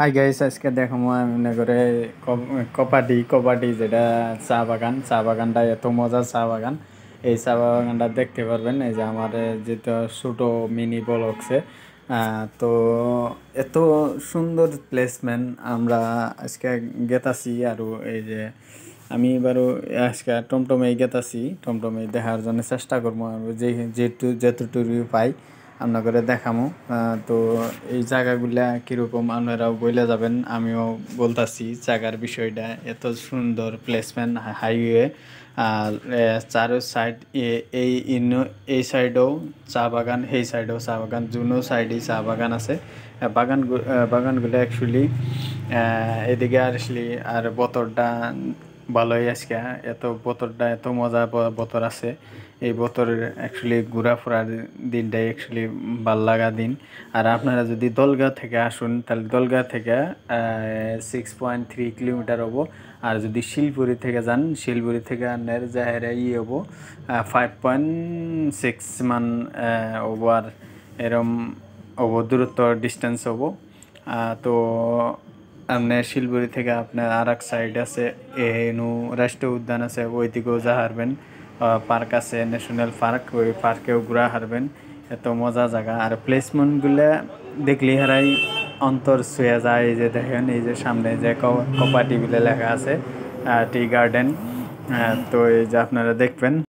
Hi guys, আজকে দেখাবো আমি মনে করে কপাটি কপাটি যেটা চা বাগানটা এত মজার চা বাগান। এই চা বাগানটা দেখতে পারবেন। এই যে আমার যেটা ছোটো মিনি ব্লগসে তো এত সুন্দর প্লেসমেন্ট আমরা আজকে গেতাছি। আর এই যে আমি এবারও আজকে টমটমে গেতাছি, টমটমে দেখার জন্য চেষ্টা করবো আর যেটুকু পাই আমরা করে দেখামো। তো এই জায়গাগুলা কীরকম আপনারাও বলে যাবেন, আমিও বলতাছি জায়গার বিষয়টা। এত সুন্দর প্লেসমেন্ট, হাইওয়ে আর চারো সাইড এই এই সাইডেও চা বাগান, এই সাইডেও চা বাগান, দুনো সাইডেই চা বাগান আছে। বাগানগুলো অ্যাকচুয়ালি এদিকে আসলে আর বতরটা ভালোই আজকে। এত বতরটা এত মজা বতর আছে। এই বতরের অ্যাকচুয়ালি ঘোরাফেরার দিনটাই অ্যাকচুয়ালি ভাল লাগা দিন। আর আপনারা যদি দলগা থেকে আসুন তাহলে দলগা থেকে 6.3 কিলোমিটার হবো। আর যদি শিলপুরি থেকে যান, শিলপুরি থেকে আপনার জাহেরা হবো 5.6 মান হবো। আর এরম হবো দূরত্ব ডিস্টেন্স হবো। তো আপনার শিলপুরি থেকে আপনার আর এক সাইড আছে এনু রাষ্ট্রীয় উদ্যান আছে, ওই দিকেও যা হারবেন। পার্ক আছে, ন্যাশনাল পার্ক, ওই পার্কেও ঘুরা হারবেন। এত মজা জায়গা আর প্লেসমেন্টগুলো দেখলে হারাই অন্তর ছুঁয়ে যায়। এই যে দেখেন, এই যে সামনে যে কপাটি বলে লেখা আছে টি গার্ডেন। তো এই যে আপনারা দেখবেন।